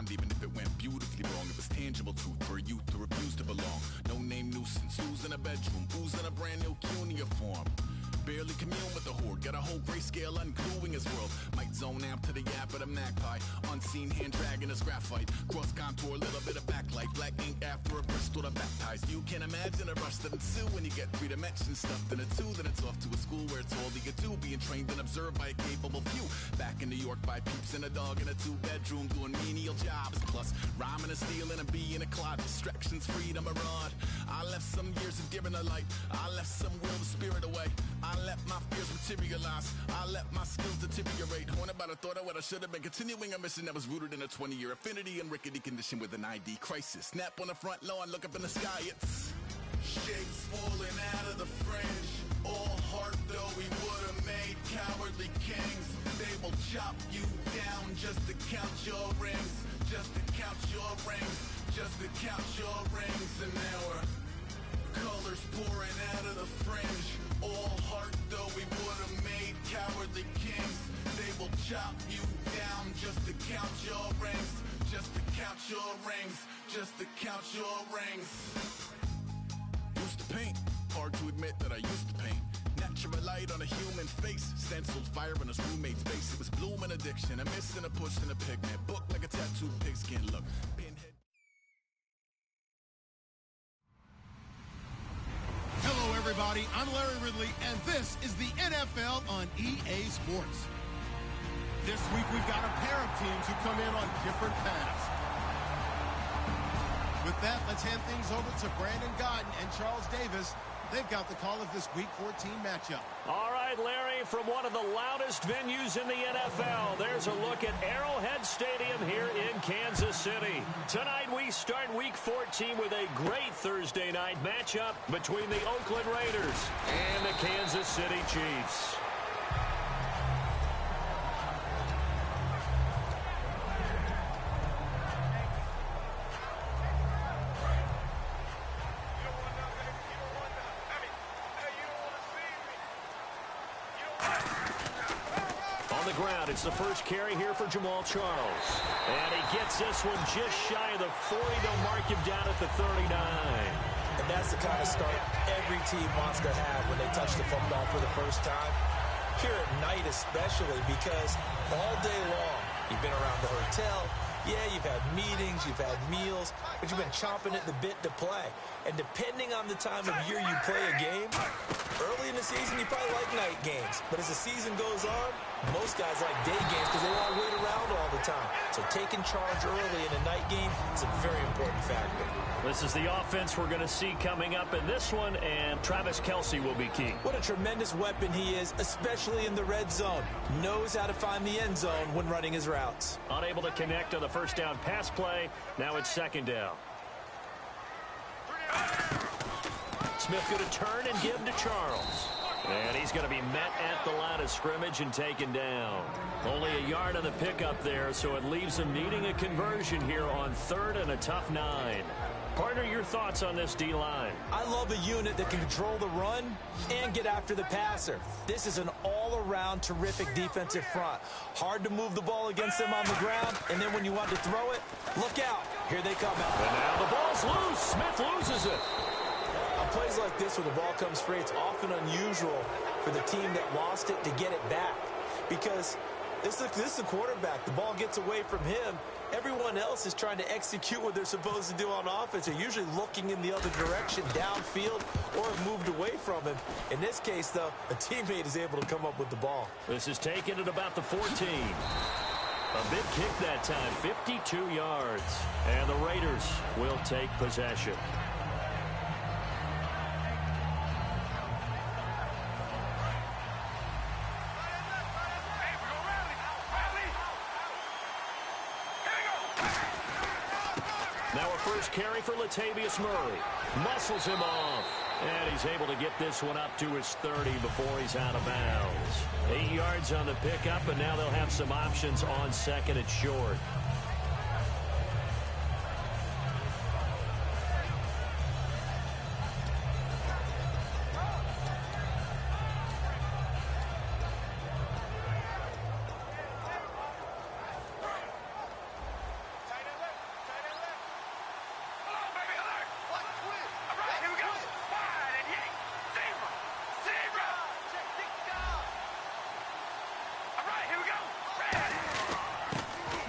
bond, even if it went beautifully wrong. It was tangible truth for a youth who refused to belong. No name nuisance, who's in a bedroom, who's in a brand new cuneiform. Barely commune with the horde, got a whole grayscale ungluing his world. Might zone amp to the yap of the magpie. Unseen hand dragging his graphite. Cross contour, little bit of backlight. Black ink after a Bristol to baptize. You can imagine a rush that ensue when you get 3 dimensions stuffed in a 2. Then it's off to a school where it's all you get to. Being trained and observed by a capable few. Back in New York by peeps and a dog in a 2-bedroom doing menial jobs. Plus, rhyming and stealing and being a clod. Distractions, freedom, a rod. I left some years of giving a light. I left some will the spirit away. I let my fears materialize. I let my skills deteriorate. When about I thought I would, I should have been continuing a mission that was rooted in a 20-year affinity and rickety condition with an ID crisis. Snap on the front lawn, look up in the sky. It's shapes falling out of the fringe. All heart though we would have made cowardly kings. They will chop you down just to count your rings. Just to count your rings. Just to count your rings. And there were colors pouring out of the fringe. All heart though we would have made cowardly kings. They will chop you down just to count your rings. Just to count your rings. Just to count your rings. Used to paint. Hard to admit that I used to paint. Natural light on a human face. Stenciled fire in his roommate's face. It was bloom and addiction. A miss and a push and a pigment. Book like a tattooed pigskin look. Pinhead. Hello, everybody. I'm Larry Ridley, and this is the NFL on EA Sports. This week, we've got a pair of teams who come in on different paths. With that, let's hand things over to Brandon Gaudin and Charles Davis. They've got the call of this Week 14 matchup. All right, Larry, from one of the loudest venues in the NFL, there's a look at Arrowhead Stadium here in Kansas City. Tonight, we start Week 14 with a great Thursday night matchup between the Oakland Raiders and the Kansas City Chiefs. Ground. It's the first carry here for Jamaal Charles. And he gets this one just shy of the 40. They'll mark him down at the 39. And that's the kind of start every team wants to have when they touch the football for the first time. Here at night especially, because all day long you've been around the hotel. Yeah, you've had meetings, you've had meals, but you've been chomping at the bit to play. And depending on the time of year you play a game, early in the season you probably like night games. But as the season goes on, most guys like day games because they want to wait around all the time. So taking charge early in a night game is a very important factor. This is the offense we're going to see coming up in this one, and Travis Kelce will be key. What a tremendous weapon he is, especially in the red zone. Knows how to find the end zone when running his routes. Unable to connect on the first down pass play. Now it's second down. Smith going to turn and give to Charles. And he's going to be met at the line of scrimmage and taken down. Only a yard on the pickup there, so it leaves him needing a conversion here on third and a tough 9. Partner, your thoughts on this D-line? I love a unit that can control the run and get after the passer. This is an all-around terrific defensive front. Hard to move the ball against them on the ground, and then when you want to throw it, look out. Here they come out. And now the ball's loose. Smith loses it. On plays like this where the ball comes free, it's often unusual for the team that lost it to get it back. Because this is the quarterback. The ball gets away from him. Everyone else is trying to execute what they're supposed to do on offense. They're usually looking in the other direction, downfield, or have moved away from him. In this case, though, a teammate is able to come up with the ball. This is taken at about the 14. A big kick that time, 52 yards. And the Raiders will take possession. Now a first carry for Latavius Murray. Muscles him off. And he's able to get this one up to his 30 before he's out of bounds. 8 yards on the pickup, and now they'll have some options on second and short.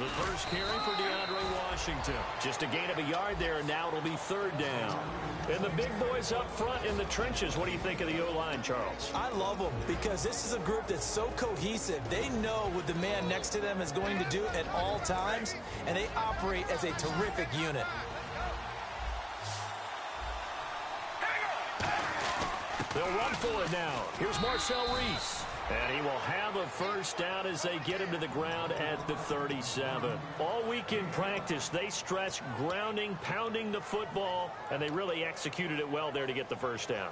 The first carry for DeAndre Washington. Just a gain of a yard there, and now it'll be third down. And the big boys up front in the trenches. What do you think of the O-line, Charles? I love them because this is a group that's so cohesive. They know what the man next to them is going to do at all times, and they operate as a terrific unit. They'll run for it now. Here's Marcel Reese. And he will have a first down as they get him to the ground at the 37. All week in practice, they stress grounding, pounding the football, and they really executed it well there to get the first down.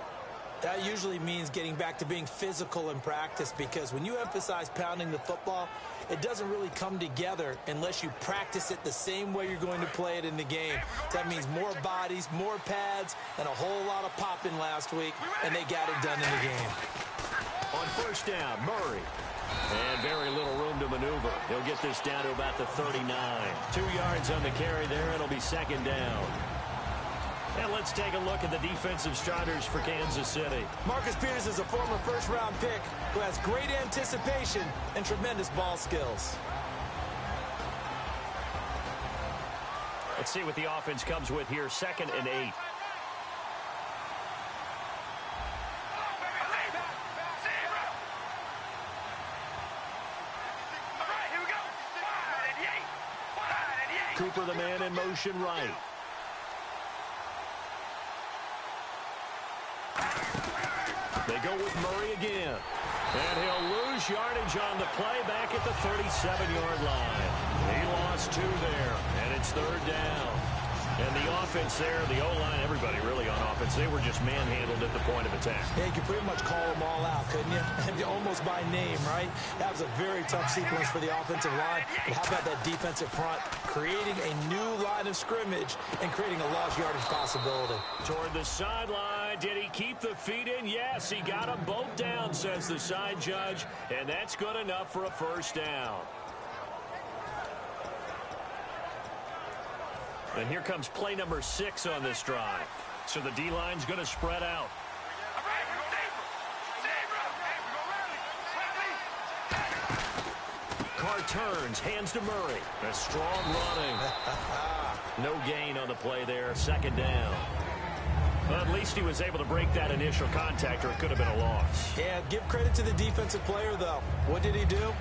That usually means getting back to being physical in practice, because when you emphasize pounding the football, it doesn't really come together unless you practice it the same way you're going to play it in the game. That means more bodies, more pads, and a whole lot of popping last week, and they got it done in the game. On first down, Murray. And very little room to maneuver. He'll get this down to about the 39. 2 yards on the carry there. It'll be second down. And let's take a look at the defensive starters for Kansas City. Marcus Peters is a former first-round pick who has great anticipation and tremendous ball skills. Let's see what the offense comes with here. 2nd and 8. Cooper, the man in motion right. They go with Murray again. And he'll lose yardage on the play back at the 37-yard line. He lost 2 there, and it's third down. And the offense there, the O-line, everybody really on offense, they were just manhandled at the point of attack. Yeah, you could pretty much call them all out, couldn't you? Almost by name, right? That was a very tough sequence for the offensive line. But how about that defensive front creating a new line of scrimmage and creating a lost yardage possibility? Toward the sideline, did he keep the feet in? Yes, he got them both down, says the side judge, and that's good enough for a first down. And here comes play number 6 on this drive. So the D-line's going to spread out. Carr turns, hands to Murray. A strong running. No gain on the play there. Second down. Well, at least he was able to break that initial contact, or it could have been a loss. Yeah, give credit to the defensive player, though. What did he do?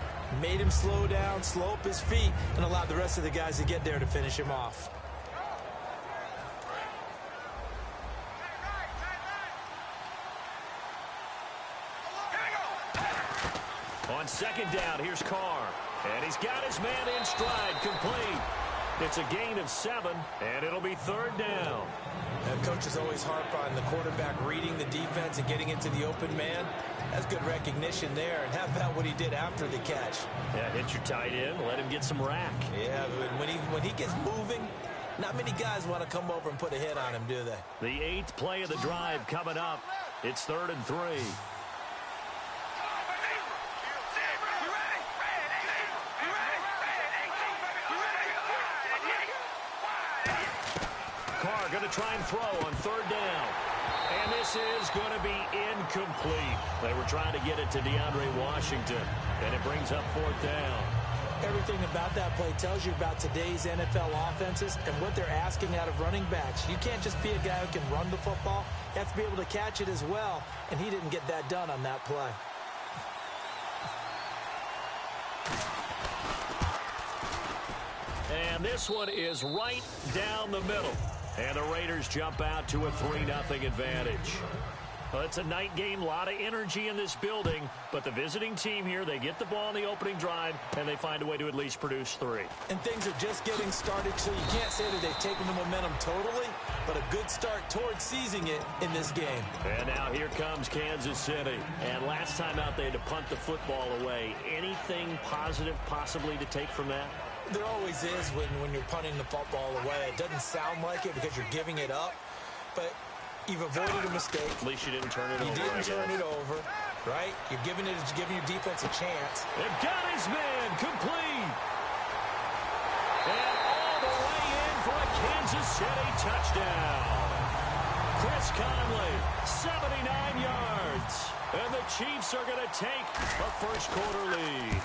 Made him slow down, slow up his feet, and allowed the rest of the guys to get there to finish him off. On second down, here's Carr. And he's got his man in stride, complete. It's a gain of 7, and it'll be third down. And coaches always harp on the quarterback reading the defense and getting into the open man. That's good recognition there. And how about what he did after the catch? Yeah, hit your tight end, let him get some rack. Yeah, but when he gets moving, not many guys want to come over and put a hit on him, do they? The 8th play of the drive coming up. It's 3rd and 3. Carr going to try and throw on 3rd down. And this is going to be incomplete. They were trying to get it to DeAndre Washington. And it brings up 4th down. Everything about that play tells you about today's NFL offenses and what they're asking out of running backs. You can't just be a guy who can run the football. You have to be able to catch it as well. And he didn't get that done on that play. And this one is right down the middle. And the Raiders jump out to a 3-0 advantage. Well, it's a night game, a lot of energy in this building, but the visiting team here, they get the ball in the opening drive, and they find a way to at least produce 3. And things are just getting started, so you can't say that they've taken the momentum totally, but a good start towards seizing it in this game. And now here comes Kansas City. And last time out, they had to punt the football away. Anything positive possibly to take from that? There always is when you're punting the football away. It doesn't sound like it because you're giving it up, but you've avoided a mistake. At least you didn't turn it over. You didn't turn it over, right? You're giving your defense a chance. They've got his man complete. And all the way in for a Kansas City touchdown. Chris Conley, 79 yards. And the Chiefs are going to take a first quarter lead.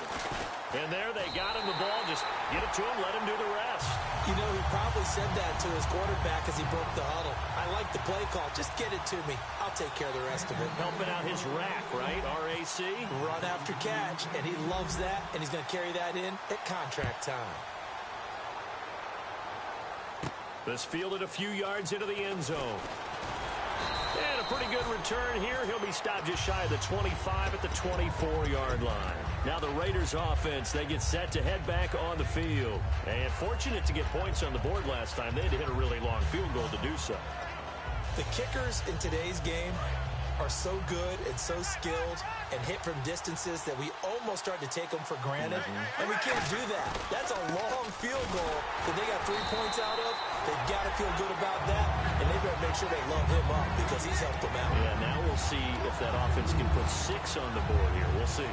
And there they got him the ball. Just get it to him, let him do the rest. You know, he probably said that to his quarterback as he broke the huddle. I like the play call. Just get it to me. I'll take care of the rest of it. Helping out his rack, right? RAC. Run after catch, and he loves that, and he's going to carry that in at contract time. This fielded a few yards into the end zone. And a pretty good return here. He'll be stopped just shy of the 25 at the 24-yard line. Now the Raiders offense, they get set to head back on the field. And fortunate to get points on the board last time. They had to hit a really long field goal to do so. The kickers in today's game are so good and so skilled and hit from distances that we almost start to take them for granted. And we can't do that. That's a long field goal that they got 3 points out of. They've got to feel good about that, and they better make sure they love him up because he's helped them out. Yeah, now we'll see if that offense can put 6 on the board here. We'll see.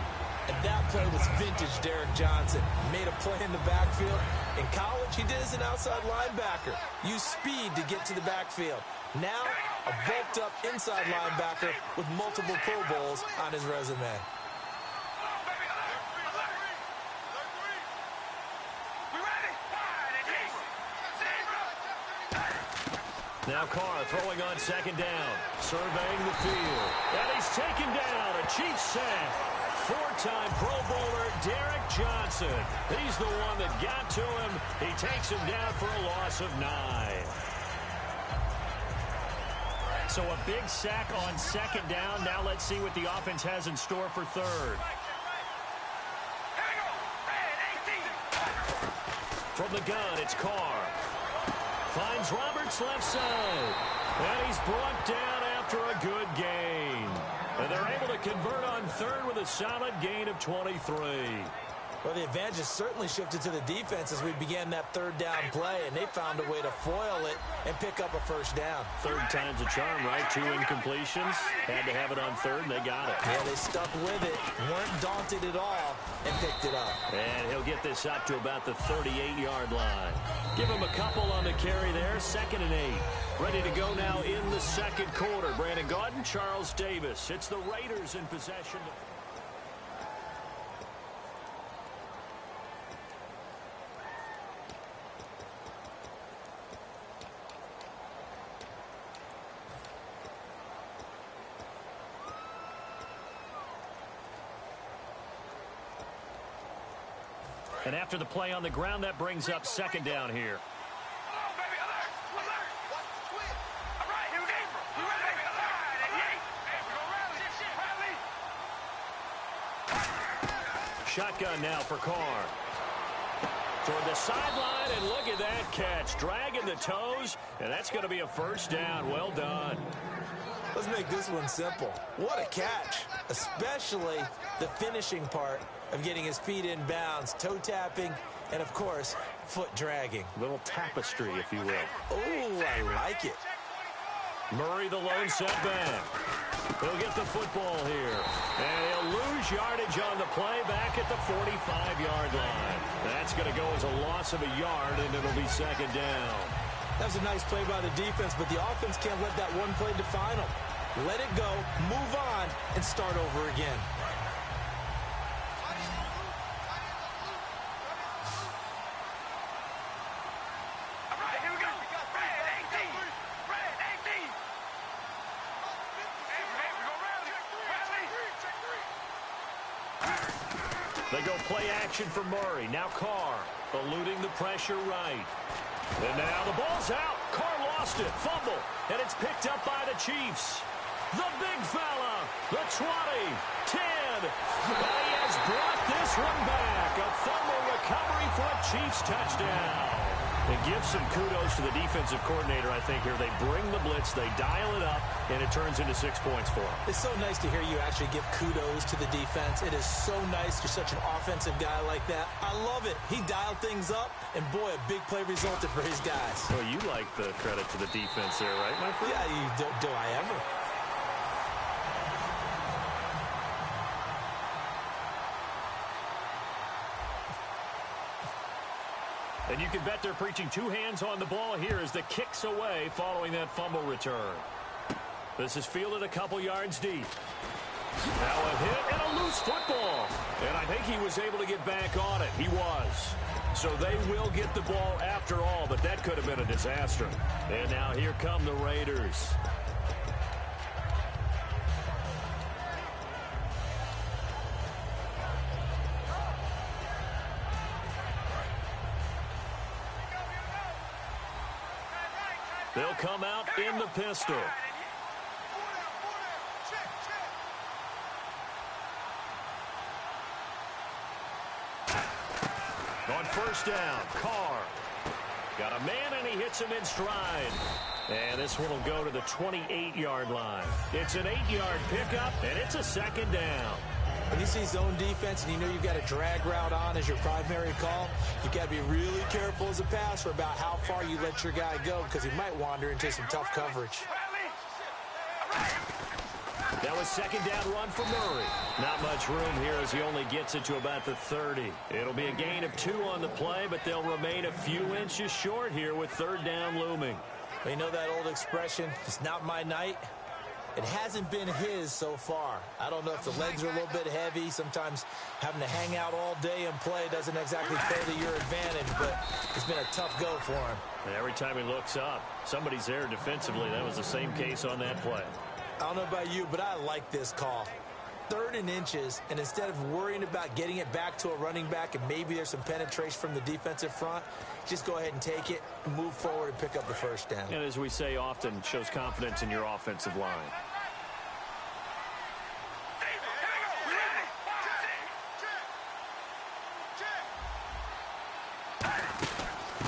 And that play was vintage Derek Johnson. Made a play in the backfield. In college, he did as an outside linebacker. Used speed to get to the backfield. Now, a bulked-up inside linebacker with multiple Pro Bowls on his resume. Now Carr throwing on second down. Surveying the field. And he's taken down. A Chiefs sack. 4-time Pro Bowler Derek Johnson. He's the one that got to him. He takes him down for a loss of 9. So a big sack on second down. Now let's see what the offense has in store for third. From the gun, it's Carr. Finds Roberts left side. And he's brought down after a good gain. And they're able to convert on third with a solid gain of 23. Well, the advantage has certainly shifted to the defense as we began that third down play, and they found a way to foil it and pick up a first down. Third time's a charm, right? 2 incompletions. Had to have it on third, and they got it. Yeah, they stuck with it, weren't daunted at all, and picked it up. And he'll get this up to about the 38-yard line. Give him a couple on the carry there. 2nd and 8. Ready to go now in the second quarter. Brandon Gaudin, Charles Davis. It's the Raiders in possession. And after the play on the ground, that brings up second down here. Shotgun now for Carr. Toward the sideline, and look at that catch. Dragging the toes, and that's going to be a first down. Well done. Let's make this one simple. What a catch, especially the finishing part of getting his feet in bounds, toe tapping, and, of course, foot dragging. Little tapestry, if you will. Oh, I like it. Murray, the lone setback. He'll get the football here. And he'll lose yardage on the play back at the 45-yard line. That's going to go as a loss of a yard, and it'll be second down. That was a nice play by the defense, but the offense can't let that one play define them. Let it go, move on, and start over again. They go play action for Murray. Now Carr eluding the pressure right. And now the ball's out. Carr lost it. Fumble. And it's picked up by the Chiefs. The big fella. The 20. 10. And he has brought this one back. A fumble recovery for a Chiefs touchdown. And give some kudos to the defensive coordinator, I think, here. They bring the blitz, they dial it up, and it turns into 6 points for them. It's so nice to hear you actually give kudos to the defense. It is so nice. You're such an offensive guy like that. I love it. He dialed things up, and boy, a big play resulted for his guys. Well, you like the credit to the defense there, right, my friend? Yeah, do I ever? And you can bet they're preaching 2 hands on the ball here as the kick's away following that fumble return. This is fielded a couple yards deep. Now a hit and a loose football. And I think he was able to get back on it. He was. So they will get the ball after all, but that could have been a disaster. And now here come the Raiders. They'll come out in the pistol. On first down, Carr. Got a man, and he hits him in stride. And this one will go to the 28-yard line. It's an 8-yard pickup, and it's a second down. When you see zone defense and you know you've got a drag route on as your primary call, you've got to be really careful as a passer about how far you let your guy go because he might wander into some tough coverage. That was second down run for Murray. Not much room here as he only gets it to about the 30. It'll be a gain of 2 on the play, but they'll remain a few inches short here with third down looming. You know that old expression, it's not my night? It hasn't been his so far. I don't know if the legs are a little bit heavy. Sometimes having to hang out all day and play doesn't exactly play to your advantage, but it's been a tough go for him. And every time he looks up, somebody's there defensively. That was the same case on that play. I don't know about you, but I like this call. 3rd and inches, and instead of worrying about getting it back to a running back and maybe there's some penetration from the defensive front, just go ahead and take it and move forward and pick up the first down. And as we say often, shows confidence in your offensive line.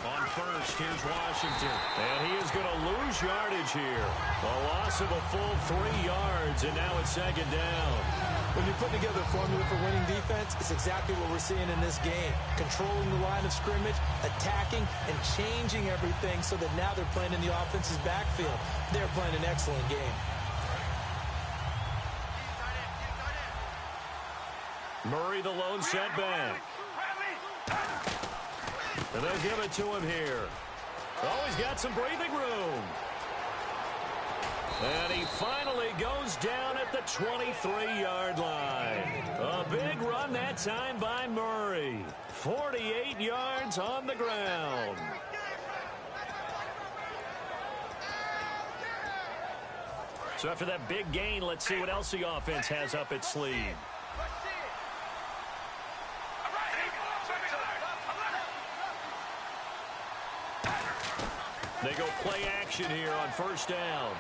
On first, here's Washington. And he is going to lose yardage here. A loss of a full 3 yards, and now it's second down. When you put together a formula for winning defense, it's exactly what we're seeing in this game. Controlling the line of scrimmage, attacking, and changing everything so that now they're playing in the offense's backfield. They're playing an excellent game. Murray, the lone setback. And they'll give it to him here. Oh, he's got some breathing room. And he finally goes down at the 23-yard line. A big run that time by Murray. 48 yards on the ground. So after that big gain, let's see what else the offense has up its sleeve. They go play action here on first down.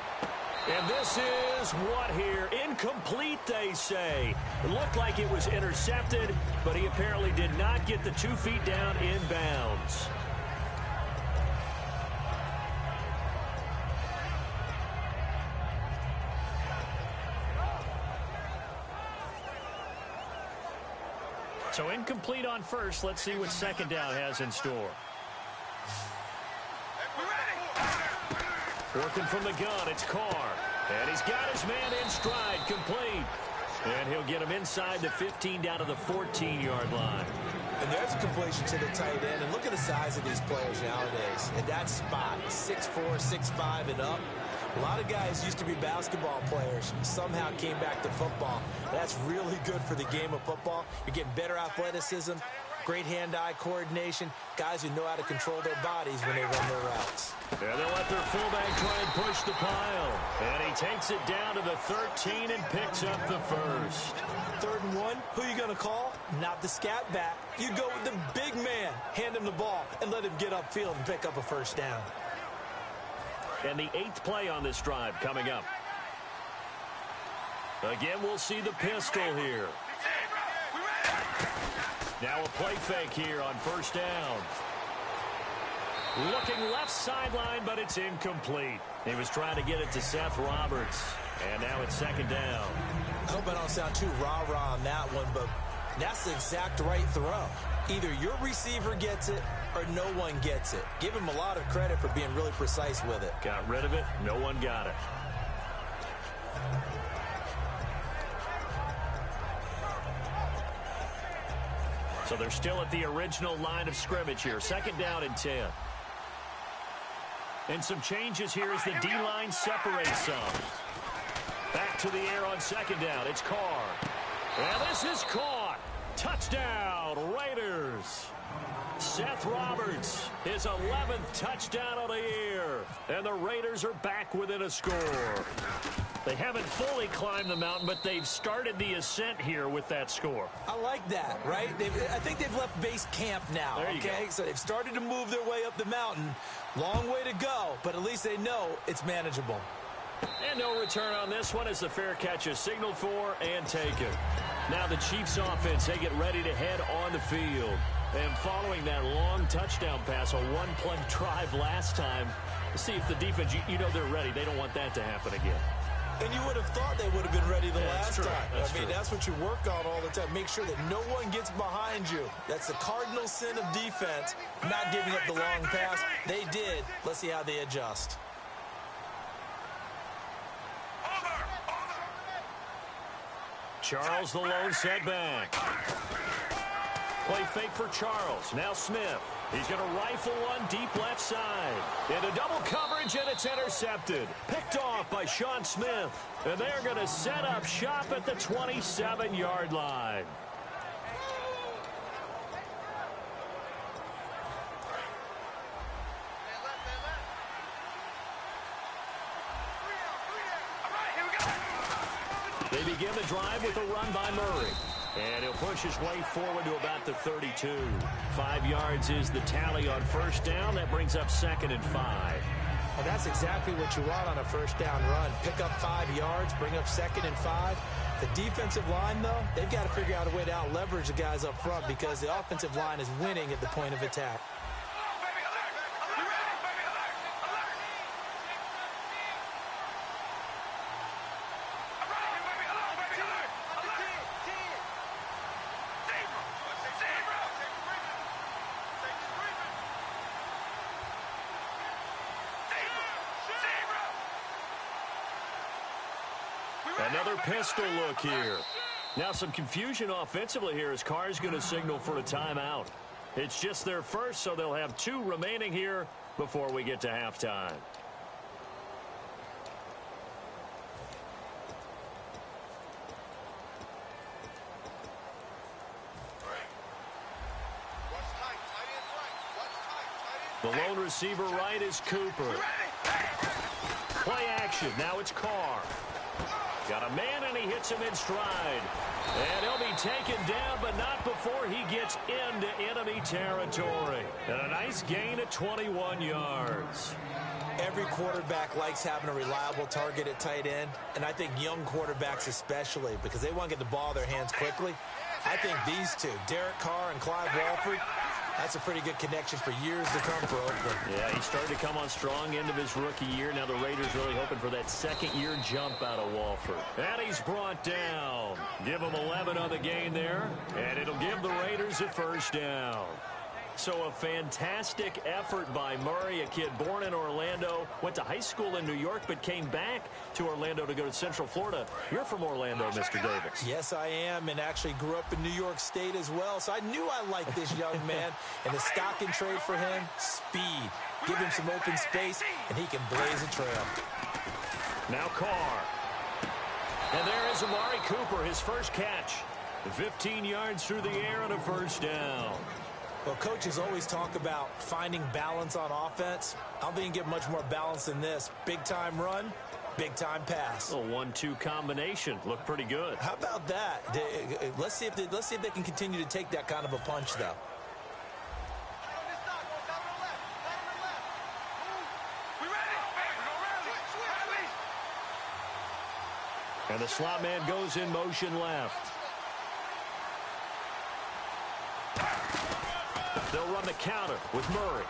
And this is what here? Incomplete, they say. It looked like it was intercepted, but he apparently did not get the 2 feet down in bounds. So incomplete on first. Let's see what second down has in store. Working from the gun, it's Carr. And he's got his man in stride, complete. And he'll get him inside the 15 down to the 14-yard line. And there's a completion to the tight end. And look at the size of these players nowadays. In that spot, 6'4", 6'5", and up. A lot of guys used to be basketball players, somehow came back to football. That's really good for the game of football. You're getting better athleticism, great hand-eye coordination, guys who know how to control their bodies when they run their routes. And they'll let their fullback try and push the pile. And he takes it down to the 13 and picks up the first. 3rd and 1, who are you going to call? Not the scat back. You go with the big man, hand him the ball, and let him get upfield and pick up a first down. And the 8th play on this drive coming up. Again, we'll see the pistol here. Now a play fake here on first down. Looking left sideline, but it's incomplete. He was trying to get it to Seth Roberts. And now it's second down. I hope I don't sound too rah-rah on that one, but that's the exact right throw. Either your receiver gets it or no one gets it. Give him a lot of credit for being really precise with it. Got rid of it. No one got it. So they're still at the original line of scrimmage here. Second down and 10. And some changes here as the D-line separates some. To the air on second down. It's Carr. And this is caught. Touchdown, Raiders. Seth Roberts, his 11th touchdown of the year. And the Raiders are back within a score. They haven't fully climbed the mountain, but they've started the ascent here with that score. I like that, right? I think they've left base camp now, okay? So they've started to move their way up the mountain. Long way to go, but at least they know it's manageable. And no return on this one as the fair catch is signaled for and taken. Now the Chiefs offense, they get ready to head on the field. And following that long touchdown pass, a one-play drive last time, let's see if the defense, you know they're ready. They don't want that to happen again. And you would have thought they would have been ready the last time. I mean, that's what you work on all the time. Make sure that no one gets behind you. That's the cardinal sin of defense, not giving up the long pass. They did. Let's see how they adjust. Charles the lone setback. Play fake for Charles. Now Smith. He's going to rifle one deep left side. Into double coverage, and it's intercepted. Picked off by Sean Smith. And they're going to set up shop at the 27-yard line. They begin the drive with a run by Murray. And he'll push his way forward to about the 32. 5 yards is the tally on first down. That brings up 2nd and 5. Well, that's exactly what you want on a first down run. Pick up 5 yards, bring up 2nd and 5. The defensive line, though, they've got to figure out a way to out-leverage the guys up front because the offensive line is winning at the point of attack. Another pistol look here. Now some confusion offensively here as Carr's going to signal for a timeout. It's just their first, so they'll have 2 remaining here before we get to halftime. The lone receiver right is Cooper. Play action. Now it's Carr. Got a man, and he hits him in stride. And he'll be taken down, but not before he gets into enemy territory. And a nice gain at 21 yards. Every quarterback likes having a reliable target at tight end, and I think young quarterbacks especially, because they want to get the ball in their hands quickly. I think these two, Derek Carr and Clive Walford, that's a pretty good connection for years to come for Oakland. Yeah, he started to come on strong end of his rookie year. Now the Raiders really hoping for that second-year jump out of Walford. And he's brought down. Give him 11 on the gain there, and it'll give the Raiders a first down. So a fantastic effort by Murray, a kid born in Orlando, went to high school in New York, but came back to Orlando to go to Central Florida. You're from Orlando, Mr. Davis. Yes, I am, and actually grew up in New York State as well, so I knew I liked this young man. And the stock and trade for him, speed. Give him some open space, and he can blaze a trail. Now Carr. And there is Amari Cooper, his first catch. 15 yards through the air and a first down. Well, coaches always talk about finding balance on offense. I don't think you can get much more balance than this. Big-time run, big-time pass. A 1-2 combination. Looked pretty good. How about that? Let's see if they can continue to take that kind of a punch, though. And the slot man goes in motion left. They'll run the counter with Murray.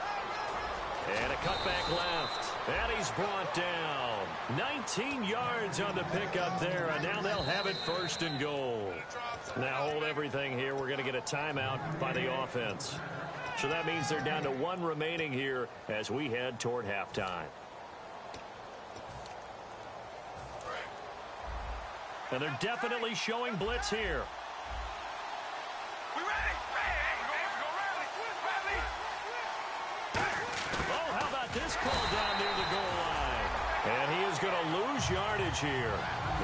And a cutback left. And he's brought down. 19 yards on the pickup there, and now they'll have it 1st and goal. Now hold everything here. We're going to get a timeout by the offense. So that means they're down to 1 remaining here as we head toward halftime. And they're definitely showing blitz here. This call down near the goal line. And he is going to lose yardage here.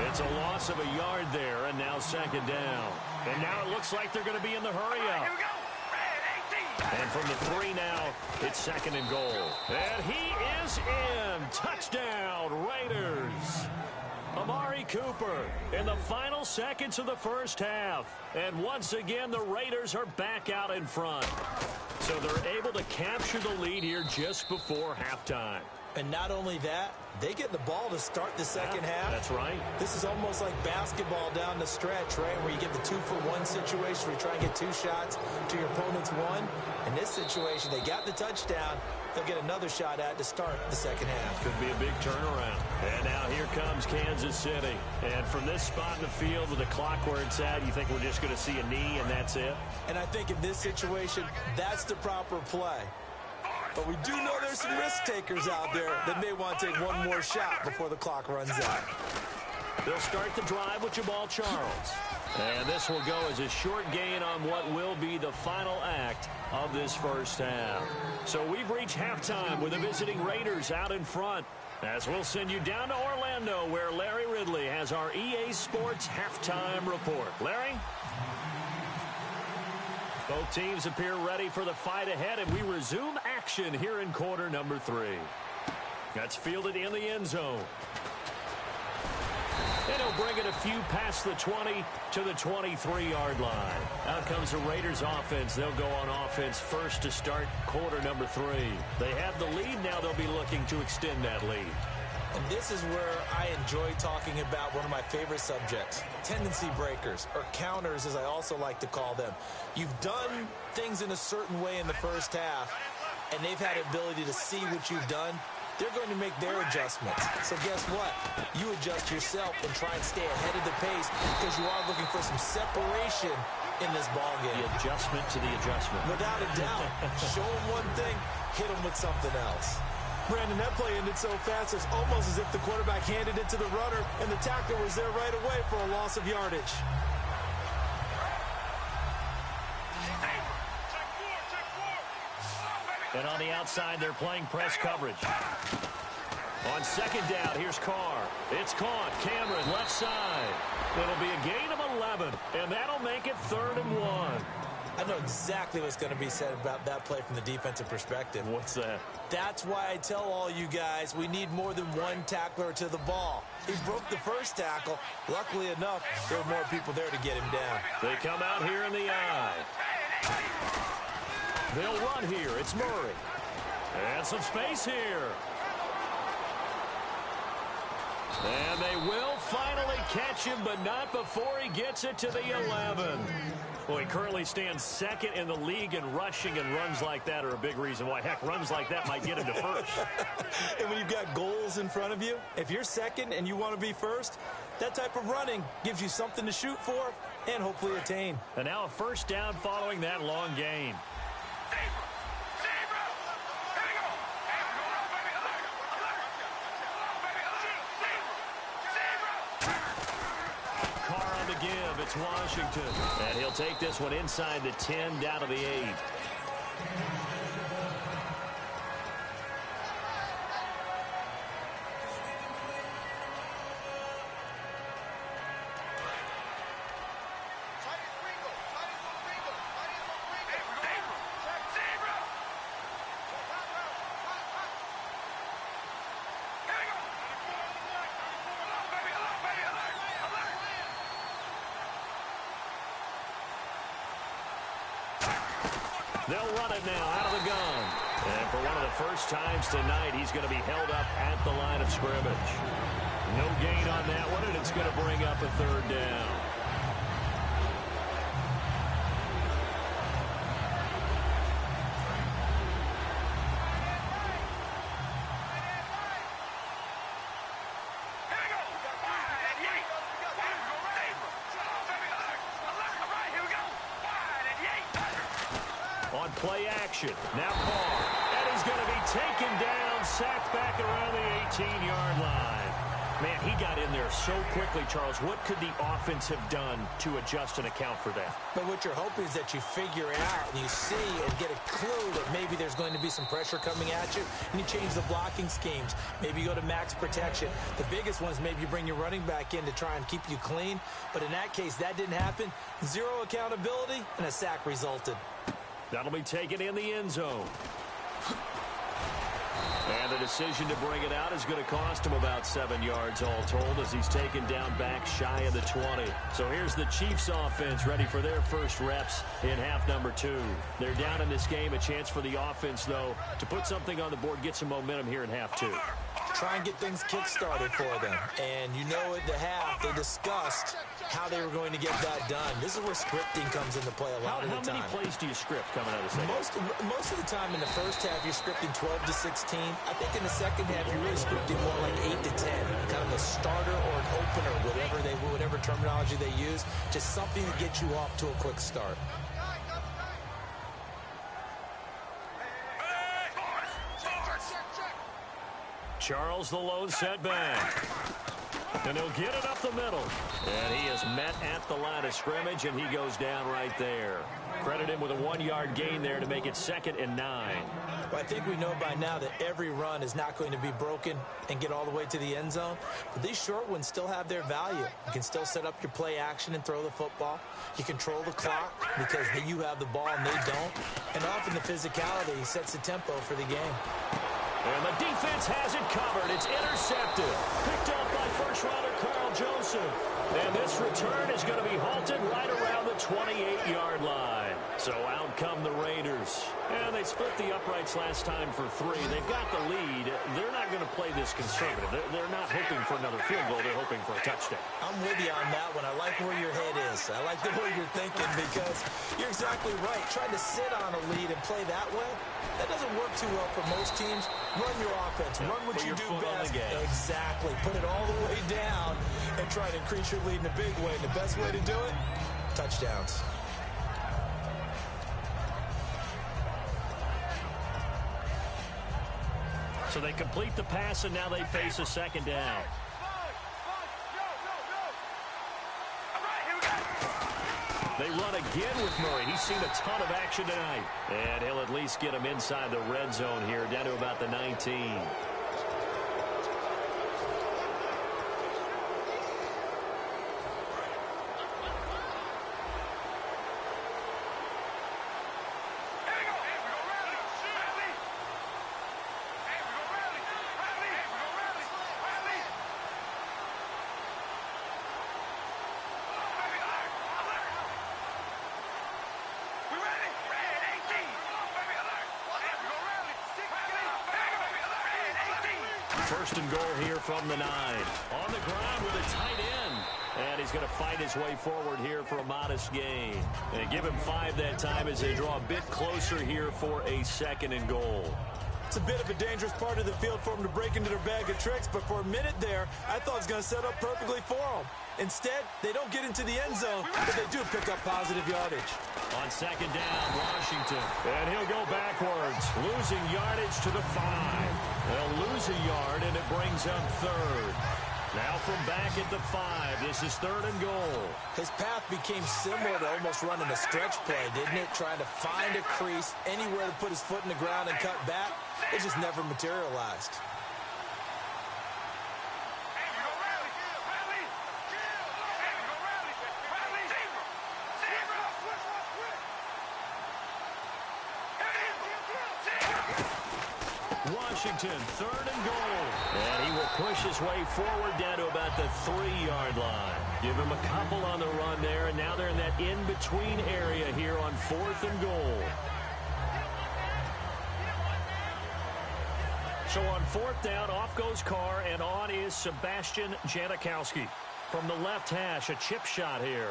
It's a loss of a yard there, and now second down. And now it looks like they're going to be in the hurry-up. And from the 3 now, it's second and goal. And he is in. Touchdown, Raiders. Amari Cooper in the final seconds of the first half. And once again, the Raiders are back out in front. So they're able to capture the lead here just before halftime. And not only that, they get the ball to start the second half. That's right. This is almost like basketball down the stretch, right, where you get the 2-for-1 situation where you try and get 2 shots to your opponent's 1. In this situation, they got the touchdown. They'll get another shot at to start the second half. Could be a big turnaround. And now here comes Kansas City. And from this spot in the field with the clock where it's at, you think we're just going to see a knee and that's it? And I think in this situation, that's the proper play. But we do know there's some risk takers out there that may want to take one more shot before the clock runs out. They'll start the drive with Jamal Charles. And this will go as a short gain on what will be the final act of this first half. So we've reached halftime with the visiting Raiders out in front. As we'll send you down to Orlando, where Larry Ridley has our EA Sports halftime report. Larry? Both teams appear ready for the fight ahead, and we resume action here in quarter number 3. That's fielded in the end zone. And he'll bring it a few past the 20 to the 23-yard line. Out comes the Raiders offense. They'll go on offense first to start quarter number 3. They have the lead now. They'll be looking to extend that lead. And this is where I enjoy talking about one of my favorite subjects, tendency breakers, or counters as I also like to call them. You've done things in a certain way in the first half, and they've had the ability to see what you've done. They're going to make their adjustments. So guess what? You adjust yourself and try and stay ahead of the pace because you are looking for some separation in this ballgame. The adjustment to the adjustment. Without a doubt. Show them one thing, hit them with something else. Brandon, that play ended so fast, it's almost as if the quarterback handed it to the runner, and the tackler was there right away for a loss of yardage. And on the outside, they're playing press coverage. On second down, here's Carr. It's caught. Cameron, left side. It'll be a gain of 11, and that'll make it 3rd and 1. I know exactly what's going to be said about that play from the defensive perspective. What's that? That's why I tell all you guys we need more than one tackler to the ball. He broke the first tackle. Luckily enough, there were more people there to get him down. They come out here in the eye. They'll run here. It's Murray. And some space here. And they will finally catch him, but not before he gets it to the 11. Well, he currently stands second in the league in rushing, and runs like that are a big reason why. Heck, runs like that might get him to first. And when you've got goals in front of you, if you're second and you want to be first, that type of running gives you something to shoot for and hopefully attain. And now a first down following that long gain. Give. It's Washington. And he'll take this one inside the 10 down to the 8. They'll run it now out of the gun. And for one of the first times tonight, he's going to be held up at the line of scrimmage. No gain on that one, and it's going to bring up a 3rd down. Play action. Now Carr. And he's going to be taken down, sacked back around the 18-yard line. Man, he got in there so quickly, Charles. What could the offense have done to adjust and account for that? But what you're hoping is that you figure out and you see and get a clue that maybe there's going to be some pressure coming at you, and you change the blocking schemes. Maybe you go to max protection. The biggest one is maybe you bring your running back in to try and keep you clean. But in that case, that didn't happen. Zero accountability, and a sack resulted. That'll be taken in the end zone. And the decision to bring it out is going to cost him about 7 yards all told as he's taken down back shy of the 20. So here's the Chiefs offense ready for their first reps in half number 2. They're down in this game. A chance for the offense, though, to put something on the board, get some momentum here in half 2. Try and get things kick-started for them. And you know at the half, they discussed how they were going to get that done. This is where scripting comes into play a lot of the time. How many plays do you script coming out of the second? Most of the time in the first half, you're scripting 12 to 16. I think in the second half, you're really scripting more like 8 to 10. Kind of a starter or an opener, whatever terminology they use. Just something to get you off to a quick start. Charles, the lone setback. And he'll get it up the middle. And he is met at the line of scrimmage, and he goes down right there. Credit him with a 1-yard gain there to make it 2nd and 9. Well, I think we know by now that every run is not going to be broken and get all the way to the end zone. But these short ones still have their value. You can still set up your play action and throw the football. You control the clock because you have the ball and they don't. And often the physicality sets the tempo for the game. And the defense has it covered. It's intercepted. Picked up by first-rounder Carl Joseph. And this return is going to be halted right around the 28-yard line. So out come the Raiders. And they split the uprights last time for 3. They've got the lead. They're not going to play this conservative. They're not hoping for another field goal. They're hoping for a touchdown. I'm with you on that one. I like where your head is. I like the way you're thinking because you're exactly right. Trying to sit on a lead and play that way, that doesn't work too well for most teams. Run your offense. Run what you do best. Exactly. Put it all the way down and try to increase your lead in a big way. And the best way to do it, touchdowns. So they complete the pass, and now they face a 2nd down. They run again with Murray. He's seen a ton of action tonight. And he'll at least get him inside the red zone here, down to about the 19. First and goal here from the 9. On the ground with a tight end. And he's going to fight his way forward here for a modest gain. And give him 5 that time as they draw a bit closer here for a 2nd and goal. It's a bit of a dangerous part of the field for them to break into their bag of tricks, but for a minute there, I thought it was going to set up perfectly for them. Instead, they don't get into the end zone, but they do pick up positive yardage. On 2nd down, Washington. And he'll go backwards, losing yardage to the 5. They'll lose a yard, and it brings up 3rd. Now from back at the 5, this is 3rd and goal. His path became similar to almost running a stretch play, didn't it? Trying to find a crease, anywhere to put his foot in the ground and cut back. It just never materialized. Washington, 3rd and goal. And he will push his way forward down to about the 3-yard line. Give him a couple on the run there, and now they're in that in-between area here on 4th and goal. So on 4th down, off goes Carr, and on is Sebastian Janikowski. From the left hash, a chip shot here.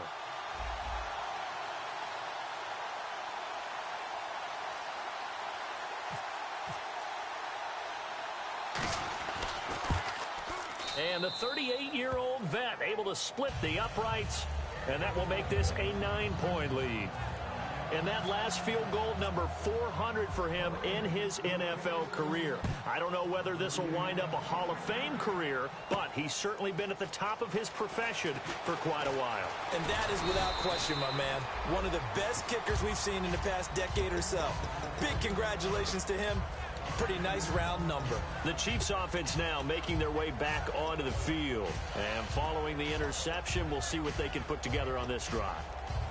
And the 38-year-old vet able to split the uprights, and that will make this a 9-point lead. And that last field goal, number 400 for him in his NFL career. I don't know whether this will wind up a Hall of Fame career, but he's certainly been at the top of his profession for quite a while. And that is without question, my man. One of the best kickers we've seen in the past decade or so. Big congratulations to him. Pretty nice round number. The Chiefs offense now making their way back onto the field. And following the interception, we'll see what they can put together on this drive.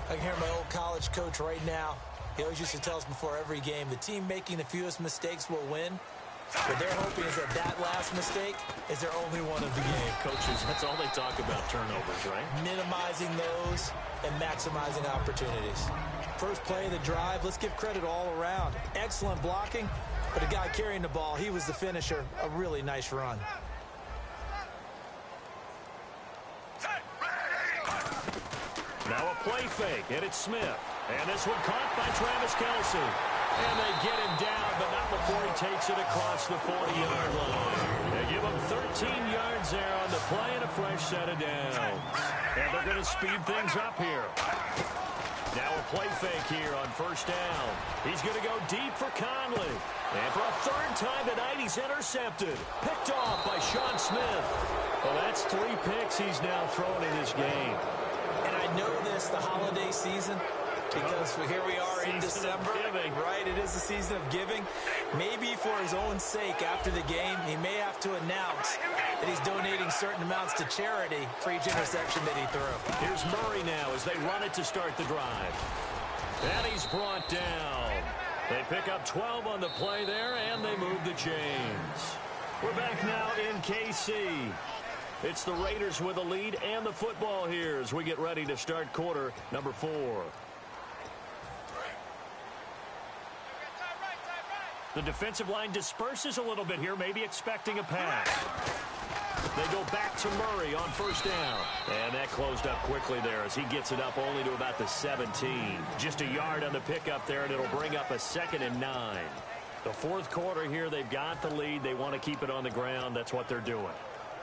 I can hear my old college coach right now. He always used to tell us before every game, the team making the fewest mistakes will win. What they're hoping is that last mistake is their only one of the game. Coaches, that's all they talk about, turnovers, right? Minimizing those and maximizing opportunities. First play of the drive, let's give credit all around. Excellent blocking, but the guy carrying the ball, he was the finisher. A really nice run. Now a play fake, and it's Smith. And this one caught by Travis Kelce. And they get him down, but not before he takes it across the 40-yard line. They give him 13 yards there on the play and a fresh set of downs. And they're going to speed things up here. Now a play fake here on first down. He's going to go deep for Conley. And for a third time tonight, he's intercepted. Picked off by Sean Smith. Well, that's 3 picks he's now thrown in this game. And I know this, the holiday season, because here we are in December, right? It is the season of giving. Maybe for his own sake, after the game, he may have to announce that he's donating certain amounts to charity for each interception that he threw. Here's Murray now as they run it to start the drive. And he's brought down. They pick up 12 on the play there, and they move the chains. We're back now in KC. It's the Raiders with a lead and the football here as we get ready to start quarter number 4. The defensive line disperses a little bit here, maybe expecting a pass. They go back to Murray on first down. And that closed up quickly there as he gets it up only to about the 17. Just a yard on the pickup there, and it'll bring up a 2nd and 9. The fourth quarter here, they've got the lead. They want to keep it on the ground. That's what they're doing.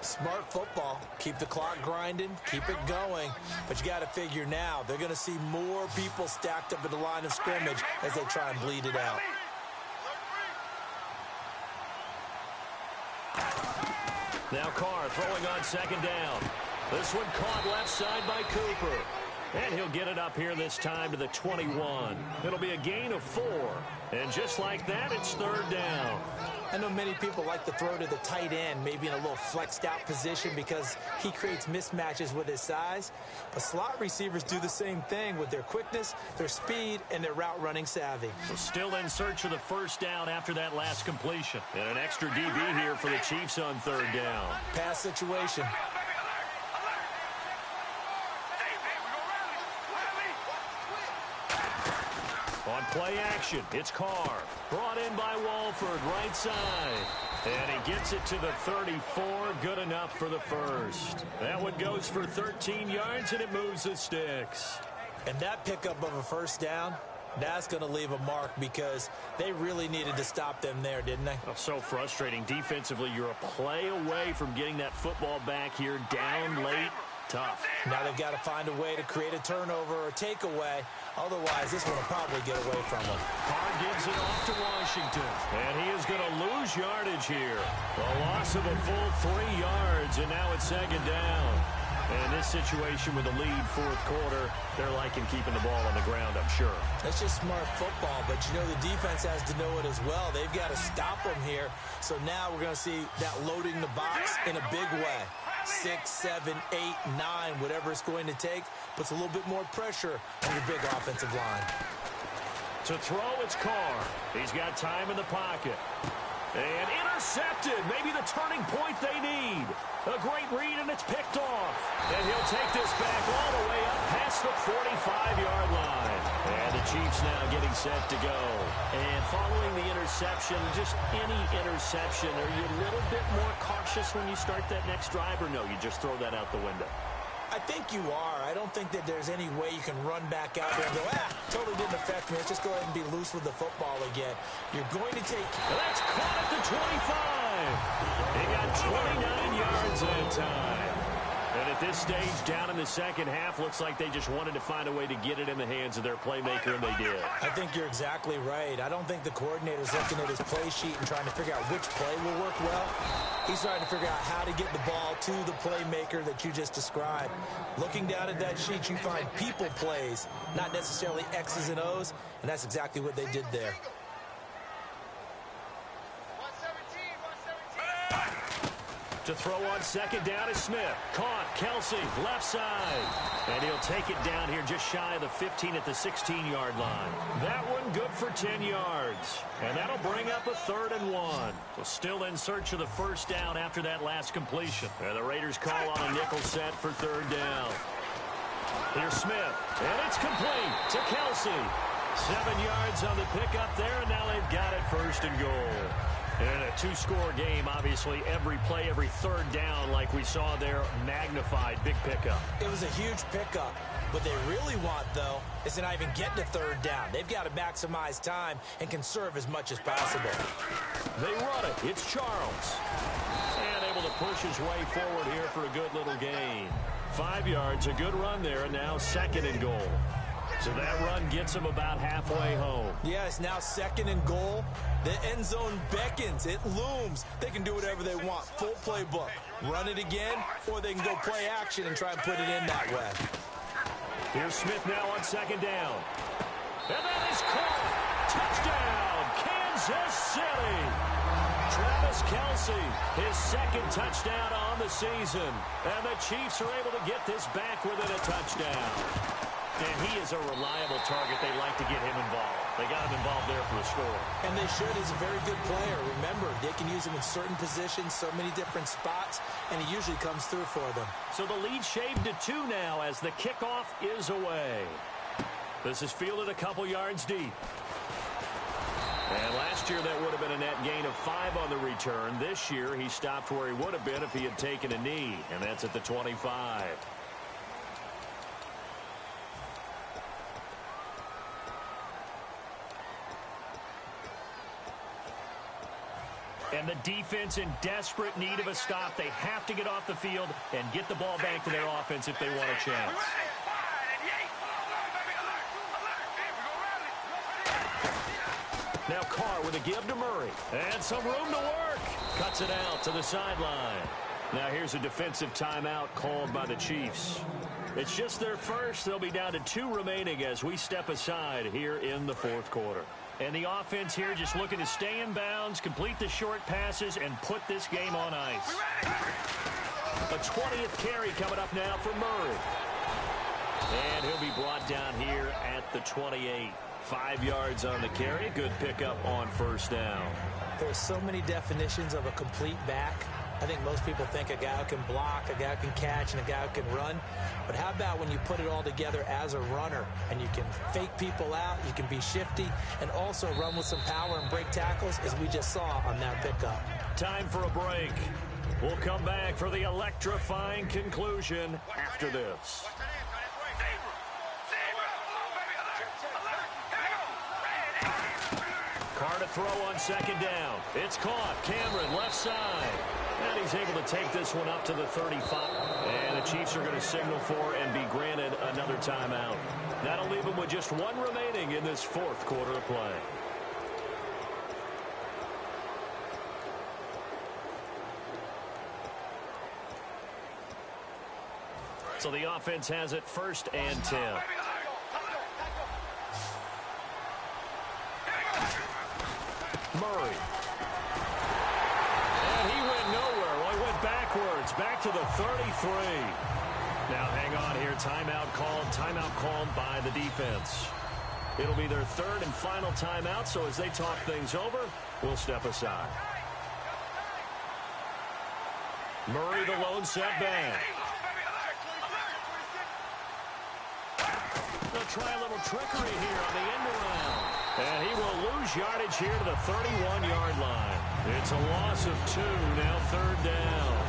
Smart football. Keep the clock grinding. Keep it going. But you got to figure now, they're going to see more people stacked up at the line of scrimmage as they try and bleed it out. Now Carr throwing on second down. This one caught left side by Cooper. And he'll get it up here this time to the 21. It'll be a gain of 4. And just like that, it's third down. I know many people like to throw to the tight end, maybe in a little flexed out position because he creates mismatches with his size. But slot receivers do the same thing with their quickness, their speed, and their route running savvy. So still in search of the first down after that last completion. And an extra DB here for the Chiefs on third down. Pass situation. On play action, it's Carr. Brought in by Walford, right side. And he gets it to the 34. Good enough for the first. That one goes for 13 yards, and it moves the sticks. And that pickup of a first down, that's going to leave a mark because they really needed to stop them there, didn't they? Oh, so frustrating. Defensively, you're a play away from getting that football back here down late. Tough. Now they've got to find a way to create a turnover or takeaway. Otherwise, this one will probably get away from them. Carr gives it off to Washington. And he is going to lose yardage here. A loss of a full 3 yards, and now it's second down. And this situation with the lead fourth quarter, they're liking keeping the ball on the ground, I'm sure. That's just smart football, but you know the defense has to know it as well. They've got to stop them here. So now we're going to see that loading the box in a big way. 6, 7, 8, 9, whatever it's going to take, puts a little bit more pressure on your big offensive line. To throw, it's Carr. He's got time in the pocket. And intercepted. Maybe the turning point they need. A great read, and it's picked off. And he'll take this back all the way up past the 45-yard line. And the Chiefs now getting set to go. And following the interception, just any interception, are you a little bit more cautious when you start that next drive, or no, you just throw that out the window? I think you are. I don't think that there's any way you can run back out there and go, totally didn't affect me. Let's just go ahead and be loose with the football again. You're going to take... That's caught at the 25. He got 29 yards that time. And a At this stage, down in the second half, looks like they just wanted to find a way to get it in the hands of their playmaker, and they did. I think you're exactly right. I don't think the coordinator's looking at his play sheet and trying to figure out which play will work well. He's trying to figure out how to get the ball to the playmaker that you just described. Looking down at that sheet, you find people plays, not necessarily X's and O's, and that's exactly what they did there. To throw on second down is Smith. Caught. Kelsey, left side. And he'll take it down here just shy of the 15 at the 16-yard line. That one good for 10 yards. And that'll bring up a 3rd and 1. So still in search of the first down after that last completion. And the Raiders call on a nickel set for 3rd down. Here's Smith. And it's complete to Kelsey. 7 yards on the pickup there, and now they've got it 1st and goal. In a 2-score game, obviously, every play, every 3rd down, like we saw there, magnified. Big pickup. It was a huge pickup. What they really want, though, is to not even get to 3rd down. They've got to maximize time and conserve as much as possible. They run it. It's Charles. And able to push his way forward here for a good little gain. 5 yards, a good run there, and now 2nd and goal. So that run gets them about halfway home. Yeah, it's now 2nd and goal. The end zone beckons. It looms. They can do whatever they want. Full playbook. Run it again, or they can go play action and try and put it in that way. Here's Smith now on 2nd down. And that is caught. Touchdown, Kansas City. Travis Kelsey, his 2nd touchdown on the season. And the Chiefs are able to get this back within a touchdown. And he is a reliable target. They like to get him involved. They got him involved there for a score. And they should. He's a very good player. Remember, they can use him in certain positions, so many different spots, and he usually comes through for them. So the lead shaved to 2 now as the kickoff is away. This is fielded a couple yards deep. And last year that would have been a net gain of 5 on the return. This year he stopped where he would have been if he had taken a knee, and that's at the 25. And the defense in desperate need of a stop. They have to get off the field and get the ball back to their offense if they want a chance. Now Carr with a give to Murray. And some room to work. Cuts it out to the sideline. Now here's a defensive timeout called by the Chiefs. It's just their first. They'll be down to 2 remaining as we step aside here in the 4th quarter. And the offense here just looking to stay in bounds, complete the short passes, and put this game on ice. A 20th carry coming up now for Murray. And he'll be brought down here at the 28. 5 yards on the carry. Good pickup on 1st down. There's so many definitions of a complete back. I think most people think a guy who can block, a guy who can catch, and a guy who can run. But how about when you put it all together as a runner and you can fake people out, you can be shifty, and also run with some power and break tackles, as we just saw on that pickup. Time for a break. We'll come back for the electrifying conclusion after this. Carr to throw on 2nd down. It's caught. Cameron left side. And he's able to take this one up to the 35. And the Chiefs are going to signal for and be granted another timeout. That'll leave them with just 1 remaining in this 4th quarter of play. So the offense has it 1st and 10. Murray. And he went nowhere. Well, he went backwards, back to the 33. Now hang on here. Timeout called by the defense. It'll be their 3rd and final timeout, so as they talk things over, we'll step aside. Murray, the lone setback. They'll try a little trickery here on the end around. And he will lose yardage here to the 31-yard line. It's a loss of 2, now 3rd down.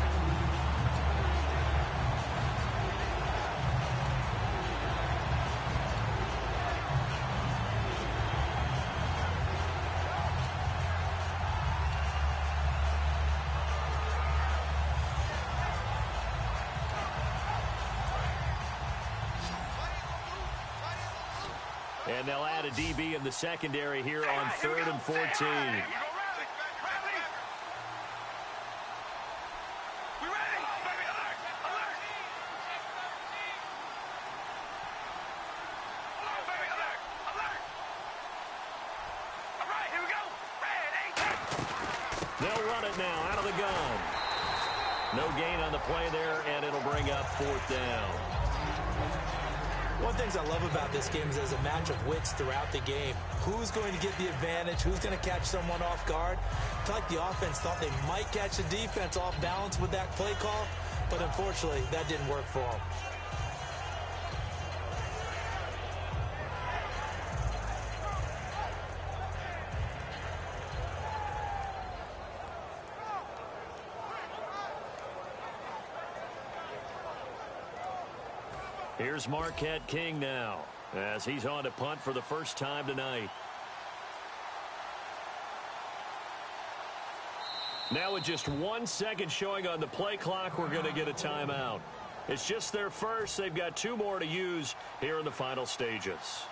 And they'll add a DB in the secondary here on 3rd and 14. They'll run it now out of the gun. No gain on the play there, and it'll bring up 4th down. One of the things I love about this game is there's a match of wits throughout the game. Who's going to get the advantage? Who's going to catch someone off guard? I feel like the offense thought they might catch the defense off balance with that play call, but unfortunately, that didn't work for them. Here's Marquette King now, as he's on to punt for the first time tonight. Now with just 1 second showing on the play clock, we're going to get a timeout. It's just their first. They've got 2 more to use here in the final stages.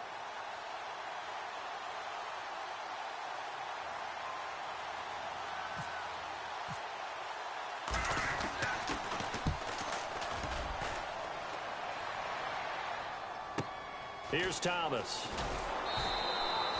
Here's Thomas.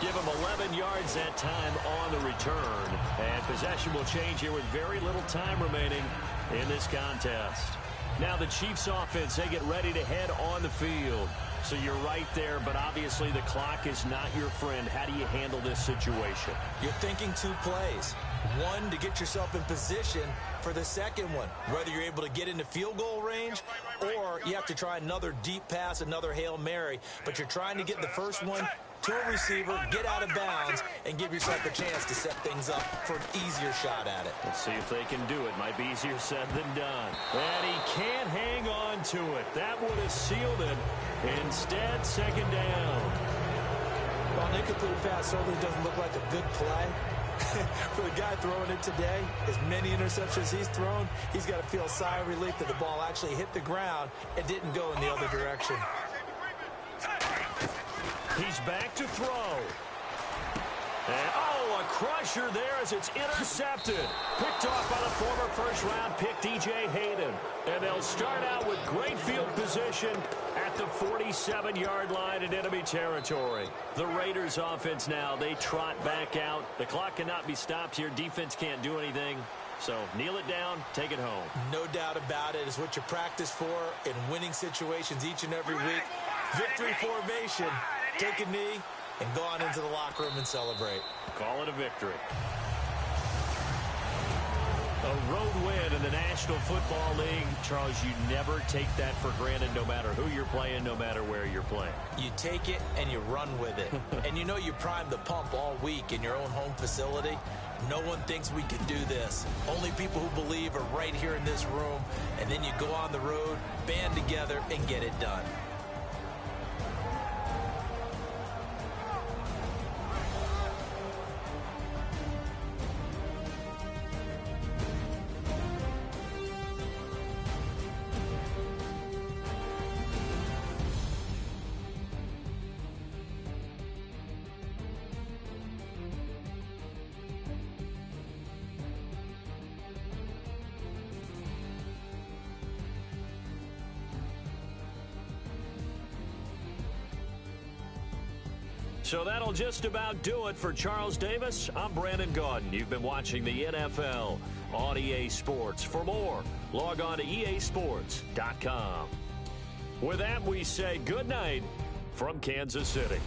Give him 11 yards that time on the return. And possession will change here with very little time remaining in this contest. Now the Chiefs offense, they get ready to head on the field. So you're right there, but obviously the clock is not your friend. How do you handle this situation? You're thinking 2 plays. One, to get yourself in position for the second one. Whether you're able to get into field goal range or you have to try another deep pass, another Hail Mary. But you're trying to get the first one to a receiver, get out of bounds, and give yourself a chance to set things up for an easier shot at it. Let's see if they can do it. Might be easier said than done. And he can't hang on to it. That would have sealed it. Instead, 2nd down. Well, an incomplete pass certainly doesn't look like a good play. For the guy throwing it today, as many interceptions he's thrown, he's got to feel a sigh of relief that the ball actually hit the ground and didn't go in the other direction. He's back to throw. And, oh, a crusher there as it's intercepted. Picked off by the former first-round pick, DJ Hayden. And they'll start out with great field position at the 47-yard line in enemy territory. The Raiders offense now, they trot back out. The clock cannot be stopped here. Defense can't do anything. So kneel it down, take it home. No doubt about it. It's what you practice for in winning situations each and every week. Victory formation. Take a knee and go on into the locker room and celebrate. Call it a victory. A road win in the National Football League. Charles, you never take that for granted no matter who you're playing, no matter where you're playing. You take it and you run with it. And you know you primed the pump all week in your own home facility. No one thinks we can do this. Only people who believe are right here in this room. And then you go on the road, band together, and get it done. So that'll just about do it for Charles Davis. I'm Brandon Gaudin. You've been watching the NFL on EA Sports. For more, log on to easports.com. With that, we say good night from Kansas City.